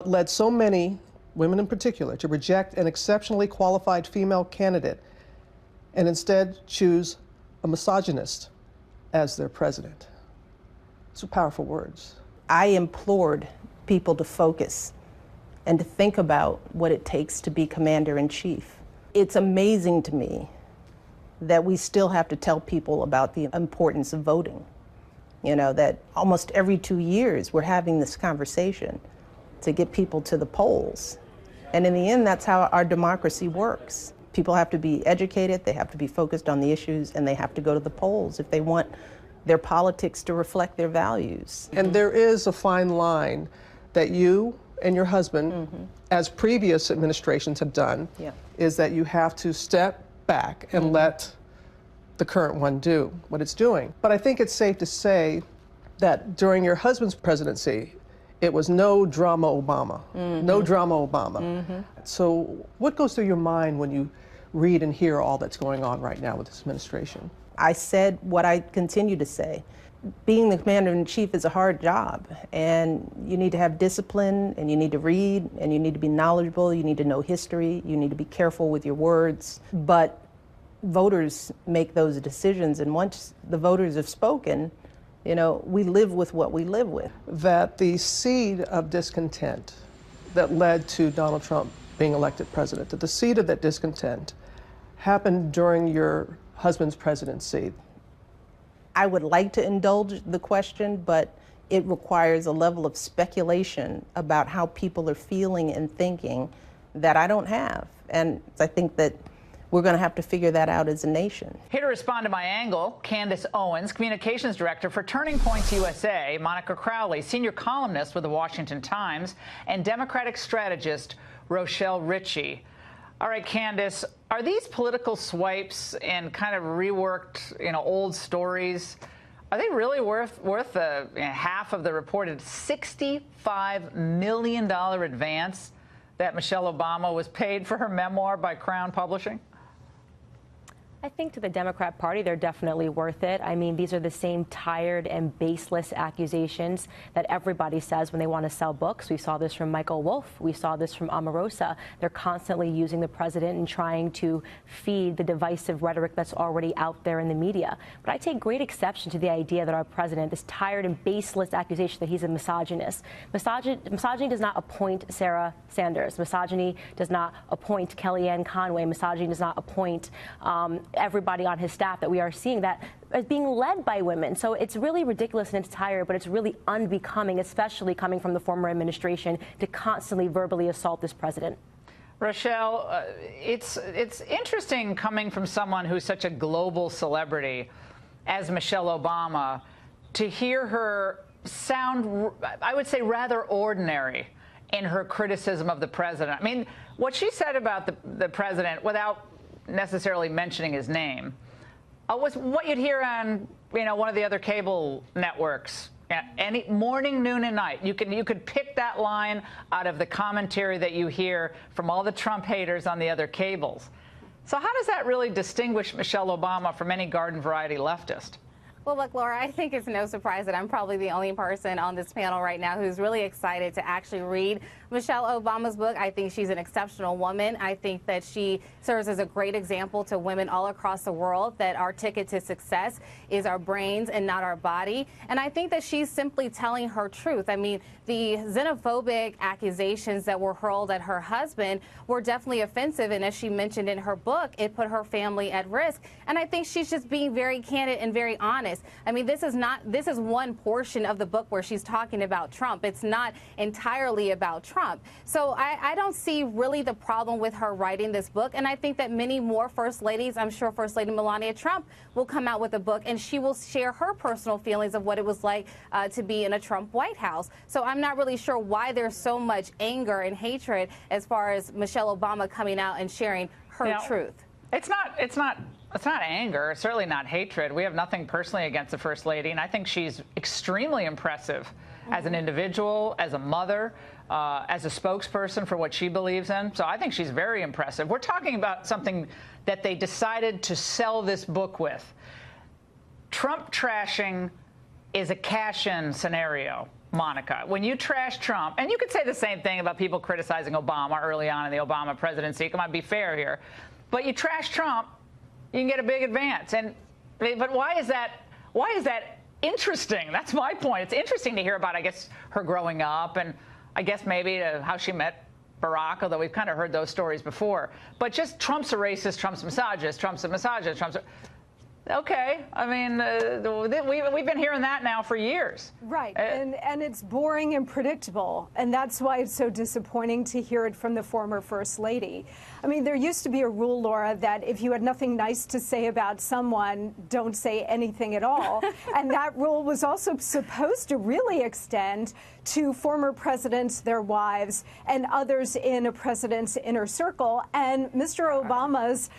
Led so many, women in particular, to reject an exceptionally qualified female candidate and instead choose a misogynist as their president. Those are powerful words. I implored people to focus and to think about what it takes to be commander-in-chief. It's amazing to me that we still have to tell people about the importance of voting. You know, that almost every 2 years we're having this conversation to get people to the polls. And in the end, that's how our democracy works. People have to be educated, they have to be focused on the issues, and they have to go to the polls if they want their politics to reflect their values. And there is a fine line that you and your husband, as previous administrations have done, is that you have to step back and let the current one do what it's doing. But I think it's safe to say that during your husband's presidency, it was no drama Obama, no drama Obama. So what goes through your mind when you read and hear all that's going on right now with this administration? I said what I continue to say. Being the commander-in-chief is a hard job, and you need to have discipline, and you need to read, and you need to be knowledgeable, you need to know history, you need to be careful with your words. But voters make those decisions, and once the voters have spoken, you know, we live with what we live with. That the seed of discontent that led to Donald Trump being elected president, that the seed of that discontent happened during your husband's presidency. I would like to indulge the question, but it requires a level of speculation about how people are feeling and thinking that I don't have. And I think that we're going to have to figure that out as a nation. Here to respond to my angle, Candace Owens, Communications Director for Turning Points USA, Monica Crowley, Senior Columnist with the Washington Times, and Democratic strategist Rochelle Ritchie. All right, Candace, are these political swipes and kind of reworked, old stories, are they really worth half of the reported $65 million advance that Michelle Obama was paid for her memoir by Crown Publishing? I think to the Democrat Party, they're definitely worth it. I mean, these are the same tired and baseless accusations that everybody says when they want to sell books. We saw this from Michael Wolff. We saw this from Omarosa. They're constantly using the president and trying to feed the divisive rhetoric that's already out there in the media. But I take great exception to the idea that our president, this tired and baseless accusation that he's a misogynist. Misogyny does not appoint Sarah Sanders. Misogyny does not appoint Kellyanne Conway. Misogyny does not appoint everybody on his staff that we are seeing that is being led by women. So it's really ridiculous and it's tired, but it's really unbecoming, especially coming from the former administration, to constantly verbally assault this president. Rochelle, it's interesting coming from someone who's such a global celebrity as Michelle Obama to hear her sound, I would say, rather ordinary in her criticism of the president. I mean, what she said about the president, without necessarily mentioning his name, was what you'd hear on one of the other cable networks any morning, noon, and night. You could pick that line out of the commentary that you hear from all the Trump haters on the other cables. So how does that really distinguish Michelle Obama from any garden variety leftist? Well, look, Laura, I think it's no surprise that I'm probably the only person on this panel right now who's really excited to actually read Michelle Obama's book. I think she's an exceptional woman. I think that she serves as a great example to women all across the world that our ticket to success is our brains and not our body. And I think that she's simply telling her truth. I mean, the xenophobic accusations that were hurled at her husband were definitely offensive. And as she mentioned in her book, it put her family at risk. And I think she's just being very candid and very honest. I mean, this is one portion of the book where she's talking about Trump. It's not entirely about Trump. So I don't see really the problem with her writing this book. And I think that many more First Ladies, I'm sure First Lady Melania Trump will come out with a book and she will share her personal feelings of what it was like to be in a Trump White House. So I'm not really sure why there's so much anger and hatred as far as Michelle Obama coming out and sharing her truth. It's not anger, certainly not hatred. We have nothing personally against the First Lady, and I think she's extremely impressive as an individual, as a mother, as a spokesperson for what she believes in. So I think she's very impressive. We're talking about something that they decided to sell this book with. Trump trashing is a cash-in scenario. Monica, when you trash Trump, and you could say the same thing about people criticizing Obama early on in the Obama presidency, come on, be fair here, but you trash Trump, you can get a big advance. But why is that interesting? That's my point. It's interesting to hear about, I guess, her growing up, and I guess maybe how she met Barack, although we've kind of heard those stories before. But just Trump's a racist, Trump's a misogynist, Trump's a misogynist, Trump's a... Okay, I mean, we've been hearing that now for years. Right, and it's boring and predictable, and that's why it's so disappointing to hear it from the former First Lady. I mean, there used to be a rule, Laura, that if you had nothing nice to say about someone, don't say anything at all. And that rule was also supposed to really extend to former presidents, their wives, and others in a president's inner circle. And Mr. Obama's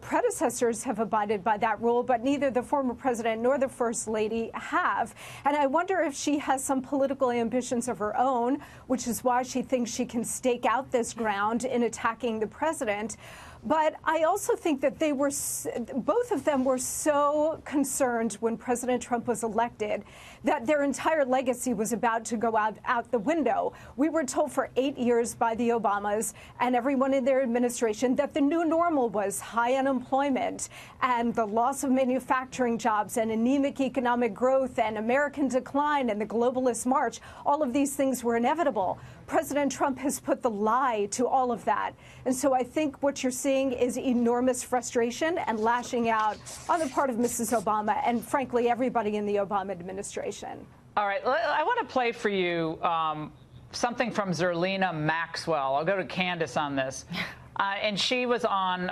predecessors have abided by that rule, but neither the former president nor the First Lady have. And I wonder if she has some political ambitions of her own, which is why she thinks she can stake out this ground in attacking the president. But I also think that both of them were so concerned when President Trump was elected that their entire legacy was about to go out the window. We were told for 8 years by the Obamas and everyone in their administration that the new normal was high unemployment and the loss of manufacturing jobs and anemic economic growth and American decline and the globalist march. All of these things were inevitable. President Trump has put the lie to all of that. And so I think what you're seeing is enormous frustration and lashing out on the part of Mrs. Obama and, frankly, everybody in the Obama administration. All right. I want to play for you something from Zerlina Maxwell. I'll go to Candace on this. And she was on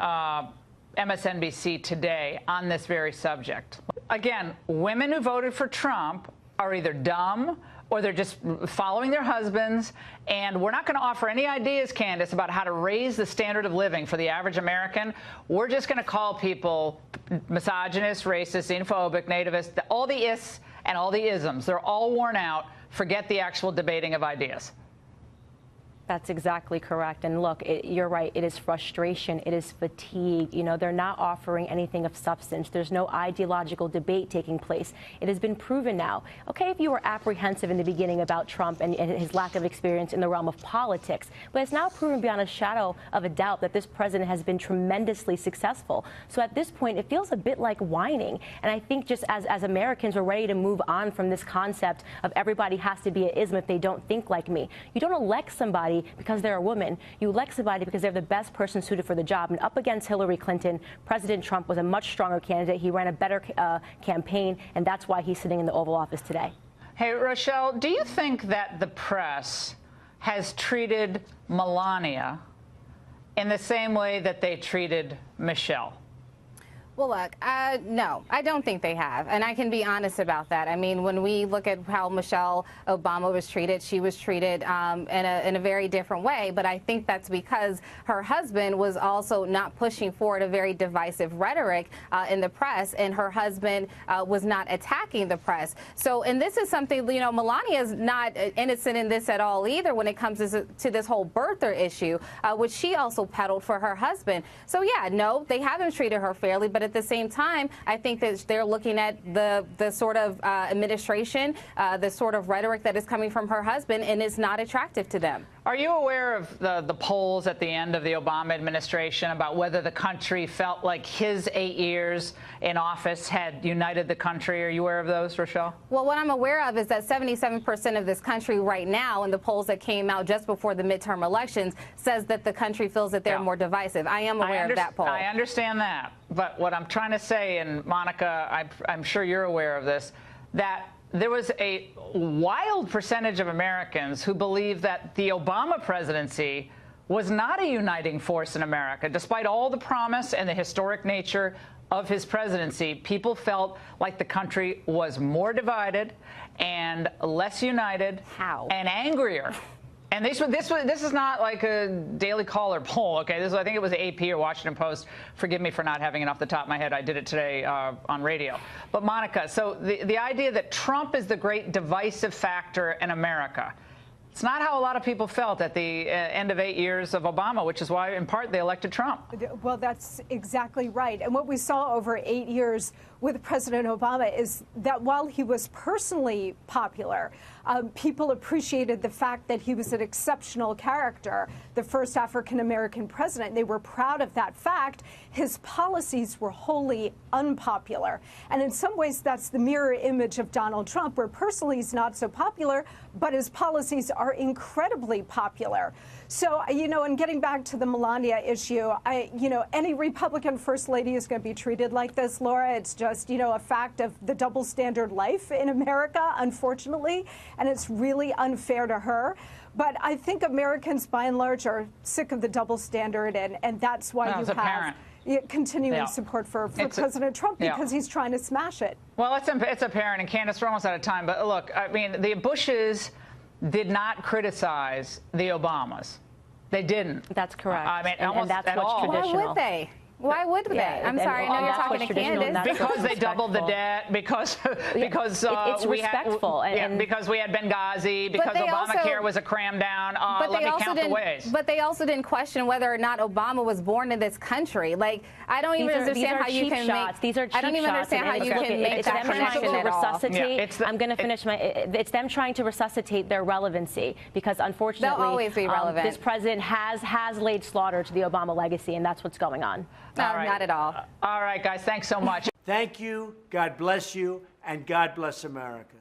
MSNBC today on this very subject. Again, women who voted for Trump are either dumb or they're just following their husbands. And we're not going to offer any ideas, Candace, about how to raise the standard of living for the average American. We're just going to call people misogynist, racist, xenophobic, nativist, all the ists and all the isms. They're all worn out. Forget the actual debating of ideas. That's exactly correct. And look, you're right. It is frustration. It is fatigue. You know, they're not offering anything of substance. There's no ideological debate taking place. It has been proven now. Okay, if you were apprehensive in the beginning about Trump and his lack of experience in the realm of politics, but it's now proven beyond a shadow of a doubt that this president has been tremendously successful. So at this point, it feels a bit like whining. And I think just as Americans, we're ready to move on from this concept of everybody has to be an ism if they don't think like me. You don't elect somebody because they're a woman. You elect somebody because they're the best person suited for the job. And up against Hillary Clinton, President Trump was a much stronger candidate. He ran a better campaign, and that's why he's sitting in the Oval Office today. Hey, Rochelle, do you think that the press has treated Melania in the same way that they treated Michelle? Well, look, no, I don't think they have. And I can be honest about that. I mean, when we look at how Michelle Obama was treated, she was treated in a very different way. But I think that's because her husband was also not pushing forward a very divisive rhetoric in the press, and her husband was not attacking the press. So, and this is something, you know, Melania is not innocent in this at all either when it comes to this whole birther issue, which she also peddled for her husband. So, yeah, no, they haven't treated her fairly. But at the same time, I think that they're looking at the sort of administration, the sort of rhetoric that is coming from her husband, and is not attractive to them. Are you aware of the polls at the end of the Obama administration about whether the country felt like his 8 years in office had united the country? Are you aware of those, Rochelle? Well, what I'm aware of is that 77% of this country right now, in the polls that came out just before the midterm elections, says that the country feels that they're more divisive. I am aware of that poll. I understand that. But what I'm trying to say, and Monica, I'm sure you're aware of this, that there was a wild percentage of Americans who believe that the Obama presidency was not a uniting force in America. Despite all the promise and the historic nature of his presidency, people felt like the country was more divided and less united and angrier. And this is not like a Daily Caller poll, okay? I think it was AP or Washington Post. Forgive me for not having it off the top of my head. I did it today on radio. But Monica, so the idea that Trump is the great divisive factor in America, it's not how a lot of people felt at the end of 8 years of Obama, which is why, in part, they elected Trump. Well, that's exactly right. And what we saw over 8 years with President Obama is that while he was personally popular, people appreciated the fact that he was an exceptional character, the first African-American president. They were proud of that fact. His policies were wholly unpopular. And in some ways, that's the mirror image of Donald Trump, where personally he's not so popular, but his policies are incredibly popular. So, you know, and getting back to the Melania issue, any Republican first lady is going to be treated like this, Laura. It's just, you know, a fact of the double standard life in America, unfortunately, and it's really unfair to her. But I think Americans, by and large, are sick of the double standard, and that's why you have continuing support for President Trump, because he's trying to smash it. Well, it's apparent, and Candace, we're almost out of time, but look, I mean, the Bushes did not criticize the Obamas. They didn't. That's correct. I mean, and that's what's traditional. Why would they? Why would they? I'm sorry, I know you're talking to Candace. Because they doubled the debt, because it's respectful. Because we had Benghazi, because Obamacare was a cram down. Let me count the ways. But they also didn't question whether or not Obama was born in this country. Like, I don't even understand how you can make. These are cheap shots. I don't even understand how you can make that connection at all. I'm going to finish my. It's them trying to resuscitate their relevancy, because unfortunately, they'll always be relevant. This president has laid slaughter to the Obama legacy, and that's what's going on. No, not at all. All right, guys, thanks so much. Thank you, God bless you, and God bless America.